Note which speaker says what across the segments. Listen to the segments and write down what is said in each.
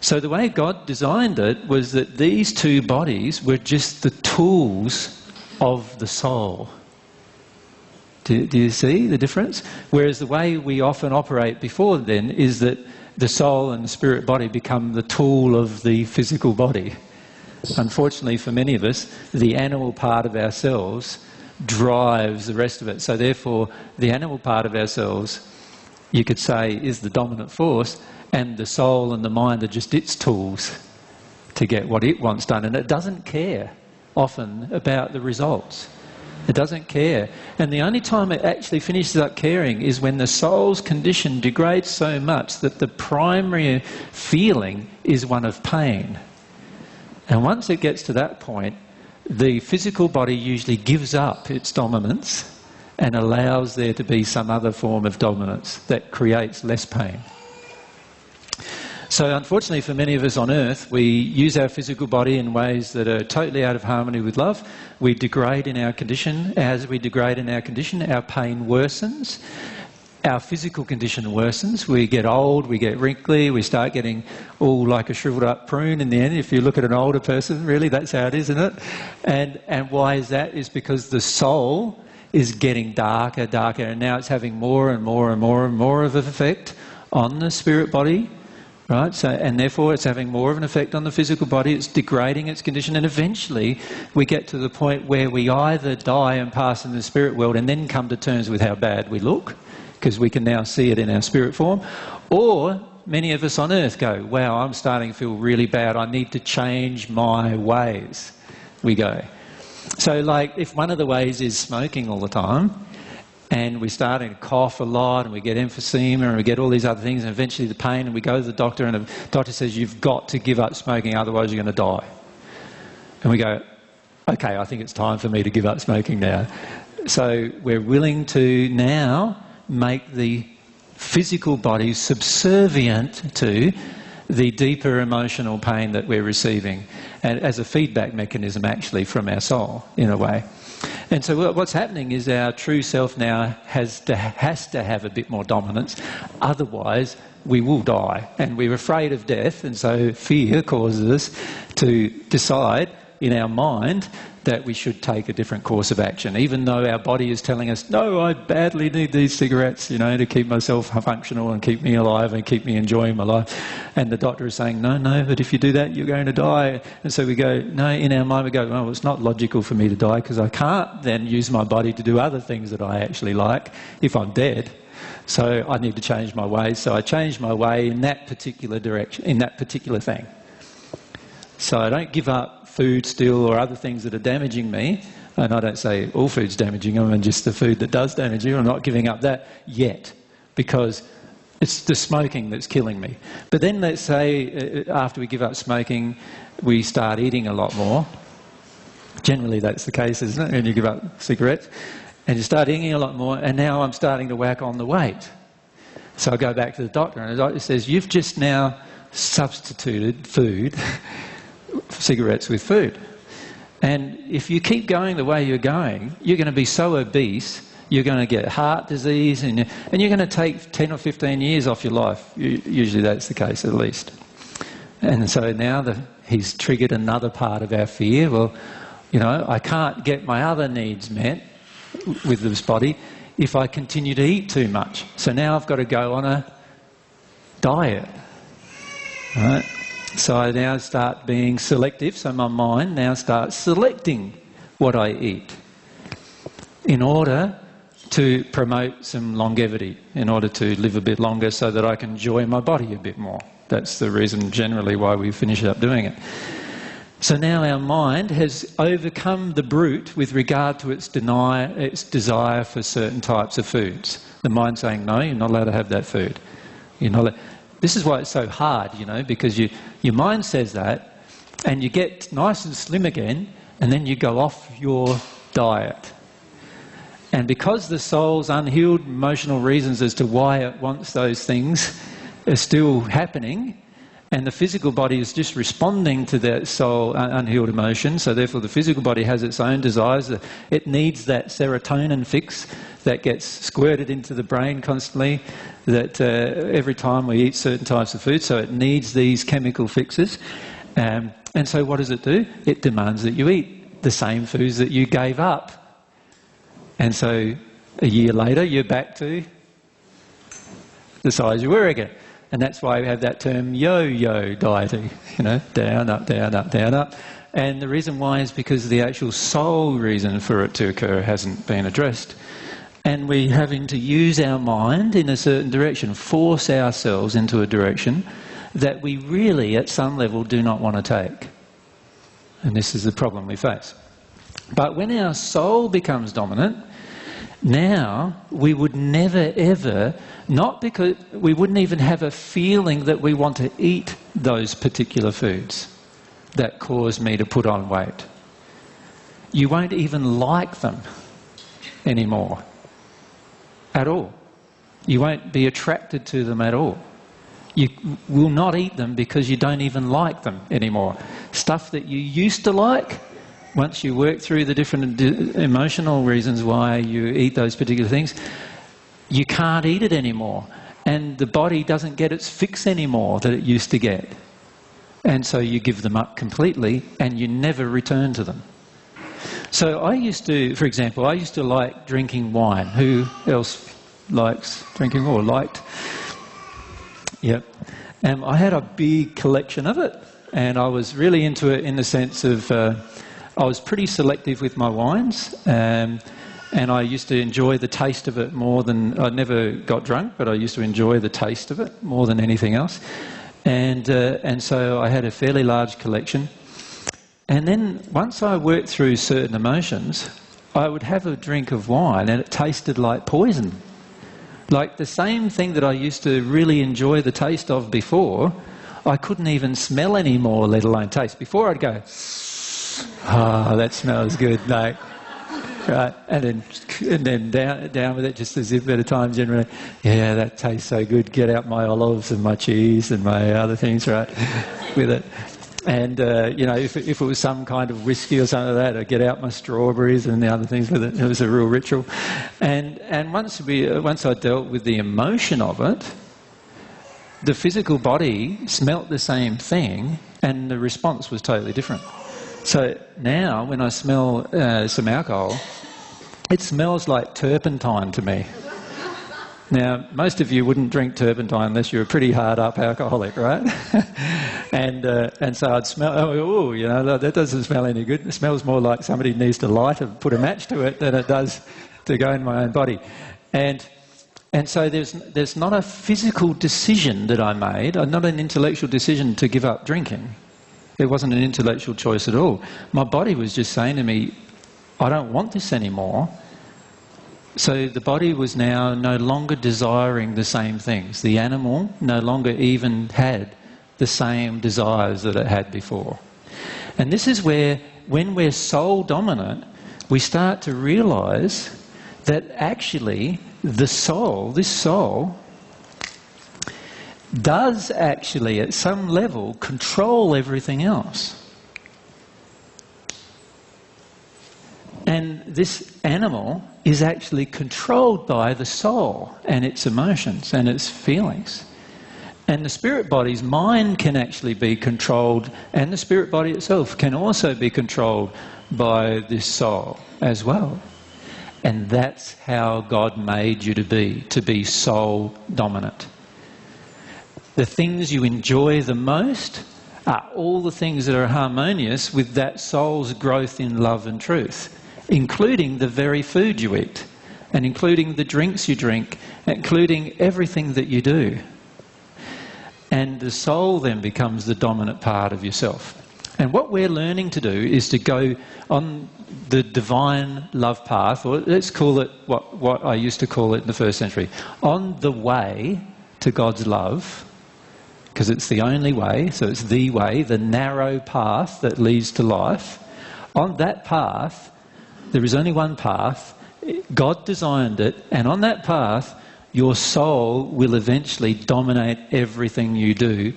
Speaker 1: So the way God designed it was that these two bodies were just the tools of the soul. Do you see the difference? Whereas the way we often operate before then is that the soul and the spirit body become the tool of the physical body. Unfortunately for many of us, the animal part of ourselves drives the rest of it. So therefore, the animal part of ourselves, you could say, is the dominant force, and the soul and the mind are just its tools to get what it wants done. And it doesn't care often about the results. It doesn't care. And the only time it actually finishes up caring is when the soul's condition degrades so much that the primary feeling is one of pain. And once it gets to that point, the physical body usually gives up its dominance and allows there to be some other form of dominance that creates less pain. So unfortunately for many of us on earth, we use our physical body in ways that are totally out of harmony with love. We degrade in our condition. As we degrade in our condition, our pain worsens. Our physical condition worsens. We get old, we get wrinkly, we start getting all like a shriveled up prune in the end. If you look at an older person, really, that's how it is, isn't it? And why is that? Is because the soul is getting darker, darker, and now it's having more and more and more and more of an effect on the spirit body. Right? So, and therefore it's having more of an effect on the physical body, it's degrading its condition, and eventually we get to the point where we either die and pass in the spirit world and then come to terms with how bad we look, because we can now see it in our spirit form, or many of us on earth go, wow, I'm starting to feel really bad, I need to change my ways. We go. So like if one of the ways is smoking all the time, and we're starting to cough a lot, and we get emphysema, and we get all these other things, and eventually the pain, and we go to the doctor, and the doctor says, you've got to give up smoking, otherwise you're going to die. And we go, okay, I think it's time for me to give up smoking now. So we're willing to now make the physical body subservient to the deeper emotional pain that we're receiving, and as a feedback mechanism actually from our soul, in a way. And so what's happening is our true self now has to have a bit more dominance, otherwise we will die. And we're afraid of death, and so fear causes us to decide in our mind that we should take a different course of action, even though our body is telling us, no, I badly need these cigarettes, you know, to keep myself functional and keep me alive and keep me enjoying my life. And the doctor is saying, no, but if you do that, you're going to die. And so we go, no, in our mind we go, well, it's not logical for me to die because I can't then use my body to do other things that I actually like if I'm dead. So I need to change my ways. So I change my way in that particular direction, in that particular thing. So I don't give up food still or other things that are damaging me, and I don't say all food's damaging them and just the food that does damage you. I'm not giving up that yet because it's the smoking that's killing me. But then let's say after we give up smoking we start eating a lot more. Generally that's the case, isn't it, when you give up cigarettes, and you start eating a lot more, and now I'm starting to whack on the weight. So I go back to the doctor, and the doctor says, you've just now substituted food cigarettes with food, and if you keep going the way you're going, you're going to be so obese, you're going to get heart disease, and you're going to take 10 or 15 years off your life. Usually that's the case, at least. And so now he's triggered another part of our fear. Well, you know, I can't get my other needs met with this body if I continue to eat too much, so now I've got to go on a diet, right? So I now start being selective, so my mind now starts selecting what I eat in order to promote some longevity, in order to live a bit longer so that I can enjoy my body a bit more. That's the reason generally why we finish up doing it. So now our mind has overcome the brute with regard to its desire for certain types of foods. The mind saying, no, you're not allowed to have that food. You're not allowed. This is why it's so hard, you know, because your mind says that, and you get nice and slim again, and then you go off your diet. And because the soul's unhealed emotional reasons as to why it wants those things are still happening, And the physical body is just responding to that soul unhealed emotion. So therefore the physical body has its own desires. It needs that serotonin fix that gets squirted into the brain constantly, that every time we eat certain types of food. So it needs these chemical fixes. And so what does it do? It demands that you eat the same foods that you gave up. And so a year later you're back to the size you were again. And that's why we have that term yo-yo dieting, you know, down, up, down, up, down, up. And the reason why is because the actual sole reason for it to occur hasn't been addressed. And we're having to use our mind in a certain direction, force ourselves into a direction that we really, at some level, do not want to take. And this is the problem we face. But when our soul becomes dominant, now we would never ever, not because we wouldn't even have a feeling that we want to eat those particular foods that cause me to put on weight. You won't even like them anymore at all. You won't be attracted to them at all. You will not eat them because you don't even like them anymore. Stuff that you used to like, once you work through the different emotional reasons why you eat those particular things, you can't eat it anymore. And the body doesn't get its fix anymore that it used to get. And so you give them up completely and you never return to them. So I used to, for example, I used to like drinking wine. Who else likes drinking or liked? Yep. I had a big collection of it, and I was really into it in the sense of I was pretty selective with my wines, and I used to enjoy the taste of it more than... I never got drunk, but I used to enjoy the taste of it more than anything else. And so I had a fairly large collection. And then once I worked through certain emotions, I would have a drink of wine and it tasted like poison. Like the same thing that I used to really enjoy the taste of before, I couldn't even smell anymore, let alone taste. Before I'd go, oh, that smells good, no. Right, and then down with it just a zip at a time generally. Yeah, that tastes so good. Get out my olives and my cheese and my other things, right, with it. And, you know, if it was some kind of whiskey or something like that, I'd get out my strawberries and the other things with it. It was a real ritual. And once I dealt with the emotion of it, the physical body smelt the same thing and the response was totally different. So now when I smell some alcohol, it smells like turpentine to me. Now, most of you wouldn't drink turpentine unless you're a pretty hard-up alcoholic, right? and so I'd smell, oh, you know, that doesn't smell any good. It smells more like somebody needs to light and put a match to it than it does to go in my own body. And so there's not a physical decision that I made, not an intellectual decision to give up drinking. It wasn't an intellectual choice at all. My body was just saying to me, I don't want this anymore. So the body was now no longer desiring the same things. The animal no longer even had the same desires that it had before. And this is where, when we're soul dominant, we start to realise that actually the soul, this soul, does actually at some level control everything else. And this animal is actually controlled by the soul and its emotions and its feelings. And the spirit body's mind can actually be controlled, and the spirit body itself can also be controlled by this soul as well. And that's how God made you to be soul dominant. The things you enjoy the most are all the things that are harmonious with that soul's growth in love and truth, including the very food you eat, and including the drinks you drink, including everything that you do. And the soul then becomes the dominant part of yourself. And what we're learning to do is to go on the divine love path, or let's call it what I used to call it in the first century, on the way to God's love, because it's the only way, so it's the way, the narrow path that leads to life. On that path, there is only one path. God designed it, and on that path, your soul will eventually dominate everything you do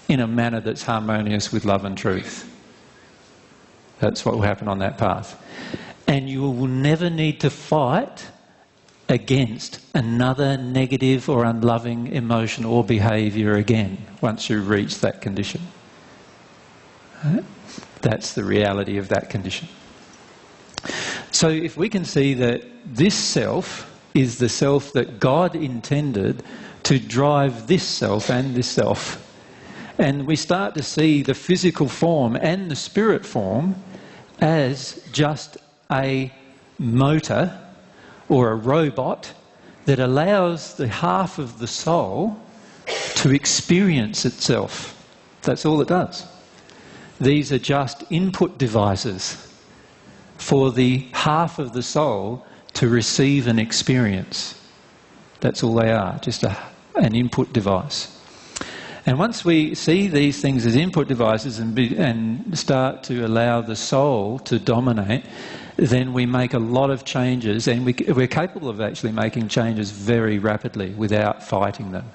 Speaker 1: in a manner that's harmonious with love and truth. That's what will happen on that path. And you will never need to fight against another negative or unloving emotion or behaviour again once you reach that condition. That's the reality of that condition. So if we can see that this self is the self that God intended to drive this self and this self, and we start to see the physical form and the spirit form as just a motor or a robot that allows the half of the soul to experience itself. That's all it does. These are just input devices for the half of the soul to receive an experience. That's all they are, just an input device. And once we see these things as input devices and start to allow the soul to dominate, then we make a lot of changes, and we're capable of actually making changes very rapidly without fighting them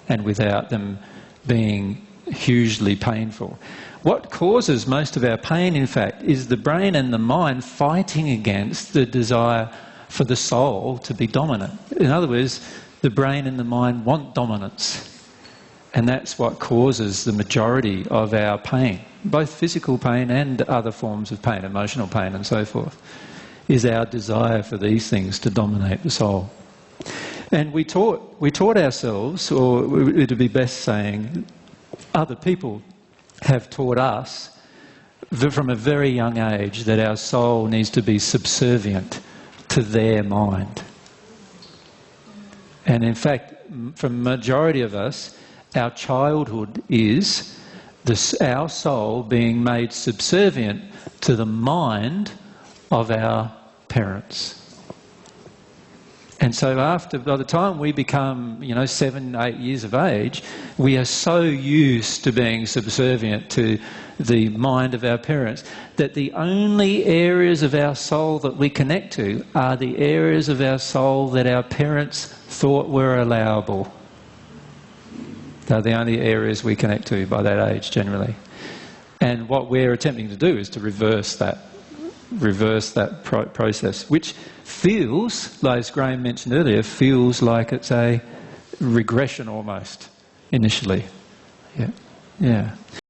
Speaker 1: and without them being hugely painful. What causes most of our pain, in fact, is the brain and the mind fighting against the desire for the soul to be dominant. In other words, the brain and the mind want dominance. And that's what causes the majority of our pain, both physical pain and other forms of pain, emotional pain and so forth, is our desire for these things to dominate the soul. And we taught ourselves, or it would be best saying, other people have taught us from a very young age that our soul needs to be subservient to their mind. And in fact, for the majority of us, our childhood is our soul being made subservient to the mind of our parents. And so by the time we become, 7, 8 years of age, we are so used to being subservient to the mind of our parents that the only areas of our soul that we connect to are the areas of our soul that our parents thought were allowable. They're the only areas we connect to by that age, generally. And what we're attempting to do is to reverse that process, which feels, as Graham mentioned earlier, feels like it's a regression almost, initially. Yeah.